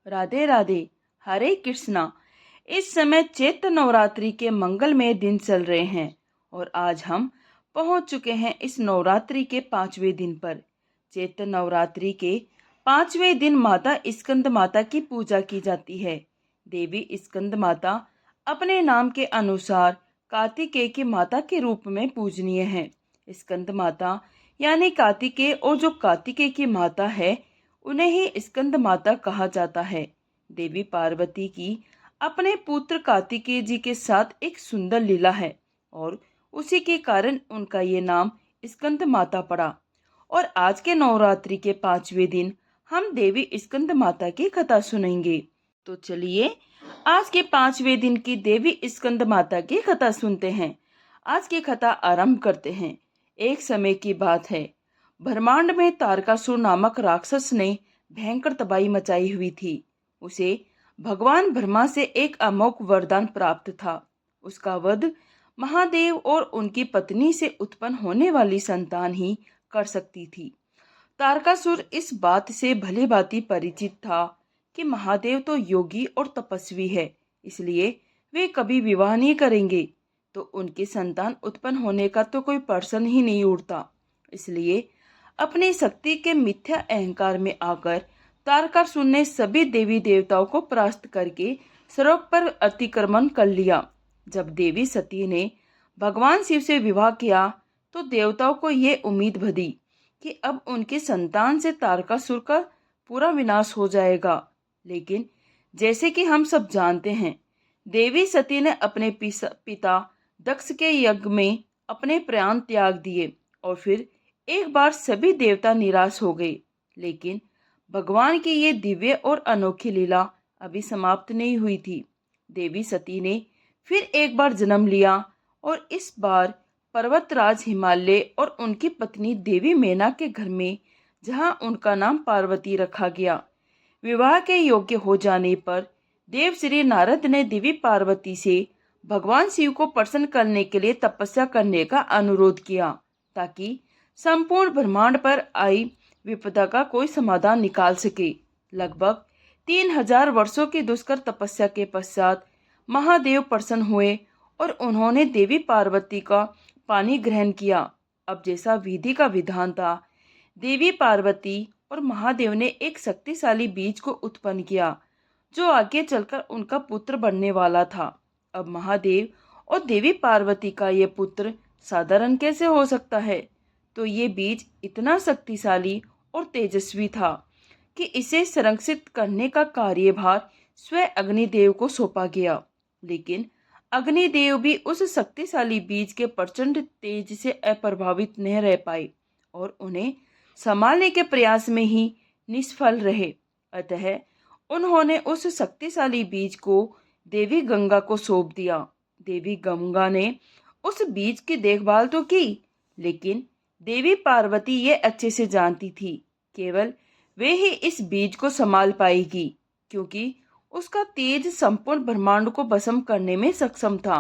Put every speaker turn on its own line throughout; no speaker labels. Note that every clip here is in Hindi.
राधे राधे। हरे कृष्णा। इस समय चैत्र नवरात्रि के मंगलमय दिन चल रहे हैं और आज हम पहुंच चुके हैं इस नवरात्रि के 5वें दिन पर। चैत्र नवरात्रि के 5वें दिन माता स्कंद माता की पूजा की जाती है। देवी स्कंद माता अपने नाम के अनुसार कार्तिकेय की माता के रूप में पूजनीय है। स्कंद माता यानी कार्तिकेय, और जो कार्तिकेय की माता है उन्हें ही स्कंद माता कहा जाता है। देवी पार्वती की अपने पुत्र कार्तिकेय जी के साथ एक सुंदर लीला है और उसी के कारण उनका ये नाम स्कंद माता पड़ा। और आज के नवरात्रि के 5वें दिन हम देवी स्कंद माता की कथा सुनेंगे। तो चलिए आज के 5वें दिन की देवी स्कंद माता की कथा सुनते हैं। आज की कथा आरंभ करते हैं। एक समय की बात है, ब्रह्मांड में तारकासुर नामक राक्षस ने भयंकर तबाही मचाई हुई थी। उसे भगवान ब्रह्मा से एक अमोघ वरदान प्राप्त था। उसका वध महादेव और उनकी पत्नी से उत्पन्न होने वाली संतान ही कर सकती थी। तारकासुर इस बात से भली भांति परिचित था कि महादेव तो योगी और तपस्वी है, इसलिए वे कभी विवाह नहीं करेंगे, तो उनकी संतान उत्पन्न होने का तो कोई प्रश्न ही नहीं उठता। इसलिए अपनी शक्ति के मिथ्या अहंकार में आकर तारकासुर ने सभी देवी देवताओं को परास्त करके स्वर्ग पर अतिक्रमण कर लिया। जब देवी सती ने भगवान शिव से विवाह किया तो देवताओं को ये उम्मीद बंधी कि अब उनकी संतान से तारकासुर का पूरा विनाश हो जाएगा। लेकिन जैसे कि हम सब जानते हैं, देवी सती ने अपने पिता दक्ष के यज्ञ में अपने प्राण त्याग दिए और फिर एक बार सभी देवता निराश हो गए। लेकिन भगवान की ये दिव्य और अनोखी लीला अभी समाप्त नहीं हुई थी। देवी सती ने फिर एक बार जन्म लिया और इस बार पर्वतराज हिमालय और उनकी पत्नी देवी मैना के घर में, जहां उनका नाम पार्वती रखा गया। विवाह के योग्य हो जाने पर देव श्री नारद ने देवी पार्वती से भगवान शिव को प्रसन्न करने के लिए तपस्या करने का अनुरोध किया, ताकि संपूर्ण ब्रह्मांड पर आई विपदा का कोई समाधान निकाल सके। लगभग 3000 वर्षों की दुष्कर तपस्या के पश्चात महादेव प्रसन्न हुए और उन्होंने देवी पार्वती का पानी ग्रहण किया। अब जैसा विधि का विधान था, देवी पार्वती और महादेव ने एक शक्तिशाली बीज को उत्पन्न किया, जो आगे चलकर उनका पुत्र बनने वाला था। अब महादेव और देवी पार्वती का ये पुत्र साधारण कैसे हो सकता है? तो ये बीज इतना शक्तिशाली और तेजस्वी था कि इसे संरक्षित करने का कार्यभार स्वयं अग्निदेव को सौंपा गया। लेकिन अग्निदेव भी उस शक्तिशाली बीज के प्रचंड तेज से अप्रभावित नहीं रह पाए और उन्हें संभालने के प्रयास में ही निष्फल रहे। अतः उन्होंने उस शक्तिशाली बीज को देवी गंगा को सौंप दिया। देवी गंगा ने उस बीज की देखभाल तो की, लेकिन देवी पार्वती ये अच्छे से जानती थी केवल वे ही इस बीज को संभाल पाएगी, क्योंकि उसका तेज संपूर्ण ब्रह्मांड को भस्म करने में सक्षम था।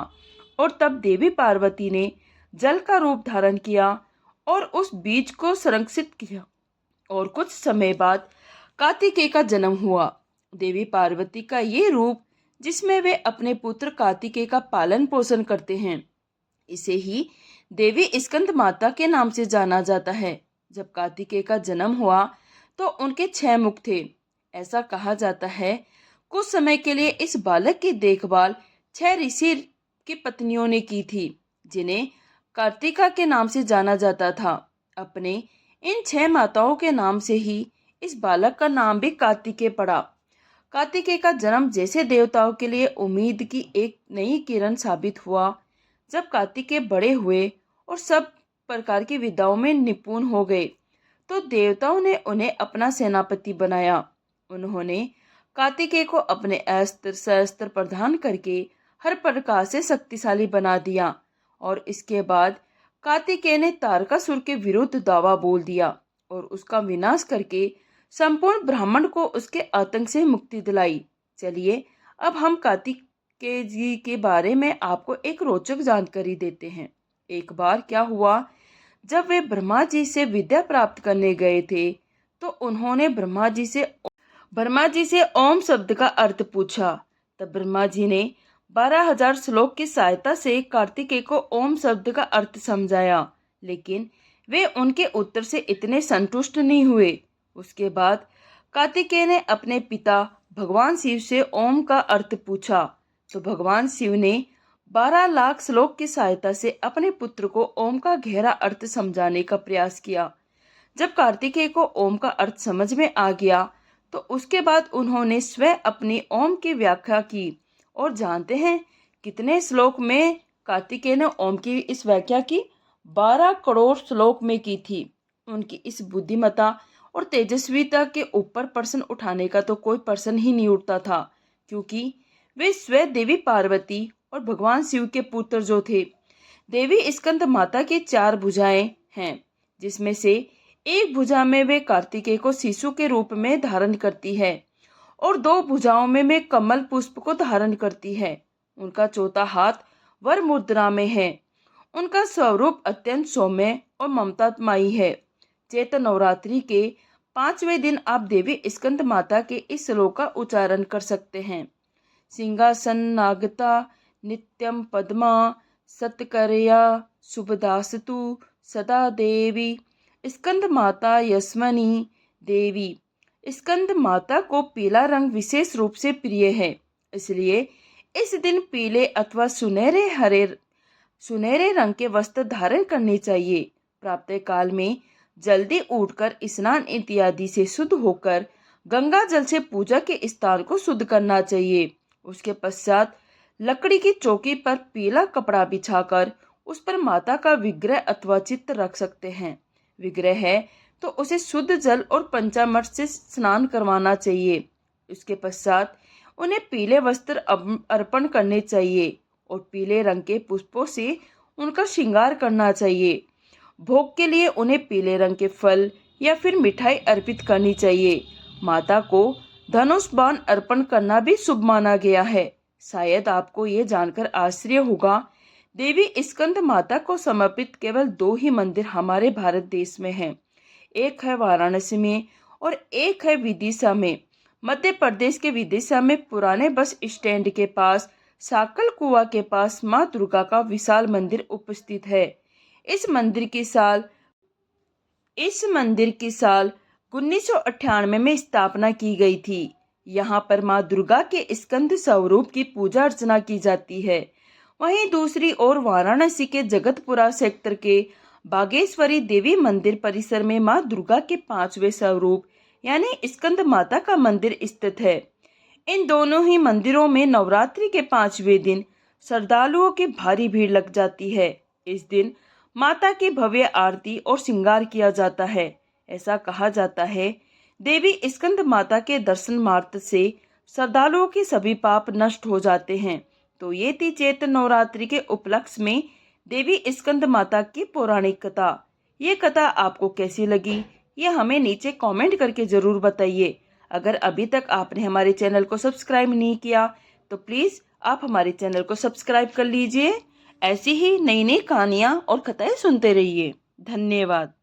और तब देवी पार्वती ने जल का रूप धारण किया और उस बीज को संरक्षित किया। और कुछ समय बाद कार्तिकेय का जन्म हुआ। देवी पार्वती का ये रूप, जिसमें वे अपने पुत्र कार्तिकेय का पालन पोषण करते हैं, इसे ही देवी स्कंद माता के नाम से जाना जाता है। जब कार्तिकेय का जन्म हुआ तो उनके 6 मुख थे। ऐसा कहा जाता है कुछ समय के लिए इस बालक की देखभाल 6 ऋषि की पत्नियों ने की थी, जिन्हें कार्तिका के नाम से जाना जाता था। अपने इन 6 माताओं के नाम से ही इस बालक का नाम भी कार्तिकेय पड़ा। कार्तिकेय का जन्म जैसे देवताओं के लिए उम्मीद की एक नई किरण साबित हुआ। जब कार्तिकेय बड़े हुए और सब प्रकार की विद्याओं में निपुण हो गए, तो देवताओं ने उन्हें अपना सेनापति बनाया। उन्होंने कार्तिकेय को अपने अस्त्र शस्त्र प्रदान करके हर प्रकार से शक्तिशाली बना दिया। और इसके बाद कार्तिकेय ने तारकासुर के विरुद्ध दावा बोल दिया और उसका विनाश करके संपूर्ण ब्राह्मण को उसके आतंक से मुक्ति दिलाई। चलिए अब हम कार्तिकेय जी के बारे में आपको एक रोचक जानकारी देते हैं। एक बार क्या हुआ, जब वे ब्रह्मा जी से विद्या प्राप्त करने गए थे, तो उन्होंने ब्रह्मा जी से ब्रह्मा जी से ओम शब्द का अर्थ पूछा। तब ब्रह्मा जी ने 12,000 श्लोक की सहायता से कार्तिकेय को ओम शब्द का अर्थ समझाया, लेकिन वे उनके उत्तर से इतने संतुष्ट नहीं हुए। उसके बाद कार्तिकेय ने अपने पिता भगवान शिव से ओम का अर्थ पूछा, तो भगवान शिव ने 12 लाख श्लोक की सहायता से अपने पुत्र को ओम का गहरा अर्थ समझाने का प्रयास किया। जब कार्तिकेय को ओम का अर्थ समझ में आ गया, तो उसके बाद उन्होंने स्वयं अपनी ओम की व्याख्या की। और जानते हैं कितने श्लोक में कार्तिकेय ने ओम की इस व्याख्या की? 12 करोड़ श्लोक में की थी। उनकी इस बुद्धिमत्ता और तेजस्विता के ऊपर प्रश्न उठाने का तो कोई प्रश्न ही नहीं उठता था, क्योंकि वे स्वयं देवी पार्वती और भगवान शिव के पुत्र जो थे। देवी स्कंद माता की 4 भुजाएं हैं, जिसमें से एक भुजा में वे कार्तिकेय को शिशु के रूप में धारण करती है और 2 भुजाओं में वे कमल पुष्प को धारण करती है। उनका चौथा हाथ वर मुद्रा में है। उनका स्वरूप अत्यंत सौम्य और ममतामयी है। चैत्र नवरात्रि के 5वें दिन आप देवी स्कंद माता के इस श्लोक का उच्चारण कर सकते हैं। सिंहासन नागता नित्यम पद्मा सत्कर्या शुभदासतु सदा देवी स्कंद माता यशमनी देवी। स्कंद माता को पीला रंग विशेष रूप से प्रिय है, इसलिए इस दिन पीले अथवा सुनहरे रंग के वस्त्र धारण करने चाहिए। प्रातः काल में जल्दी उठकर स्नान इत्यादि से शुद्ध होकर गंगा जल से पूजा के स्थान को शुद्ध करना चाहिए। उसके पश्चात लकड़ी की चौकी पर पीला कपड़ा बिछाकर उस पर माता का विग्रह अथवा चित्र रख सकते हैं। विग्रह है तो उसे शुद्ध जल और पंचामृत से स्नान करवाना चाहिए। उसके पश्चात उन्हें पीले वस्त्र अर्पण करने चाहिए और पीले रंग के पुष्पों से उनका श्रृंगार करना चाहिए। भोग के लिए उन्हें पीले रंग के फल या फिर मिठाई अर्पित करनी चाहिए। माता को धनुष बाण अर्पण करना भी शुभ माना गया है। शायद आपको ये जानकर आश्चर्य होगा, देवी स्कंद माता को समर्पित केवल 2 ही मंदिर हमारे भारत देश में हैं। एक है वाराणसी में और एक है विदिशा में। मध्य प्रदेश के विदिशा में पुराने बस स्टैंड के पास साकल कुआं के पास माँ दुर्गा का विशाल मंदिर उपस्थित है। इस मंदिर की साल 1998 में स्थापना की गई थी। यहाँ पर माँ दुर्गा के स्कंद स्वरूप की पूजा अर्चना की जाती है। वहीं दूसरी ओर वाराणसी के जगतपुरा सेक्टर के बागेश्वरी देवी मंदिर परिसर में माँ दुर्गा के 5वें स्वरूप यानी स्कंद माता का मंदिर स्थित है। इन दोनों ही मंदिरों में नवरात्रि के 5वें दिन श्रद्धालुओं की भारी भीड़ लग जाती है। इस दिन माता की भव्य आरती और श्रृंगार किया जाता है। ऐसा कहा जाता है, देवी स्कंद माता के दर्शन मात्र से श्रद्धालुओं के सभी पाप नष्ट हो जाते हैं। तो ये थी चैत्र नवरात्रि के उपलक्ष्य में देवी स्कंद माता की पौराणिक कथा। ये कथा आपको कैसी लगी, ये हमें नीचे कमेंट करके ज़रूर बताइए। अगर अभी तक आपने हमारे चैनल को सब्सक्राइब नहीं किया तो प्लीज़ आप हमारे चैनल को सब्सक्राइब कर लीजिए। ऐसी ही नई नई कहानियाँ और कथाएं सुनते रहिए। धन्यवाद।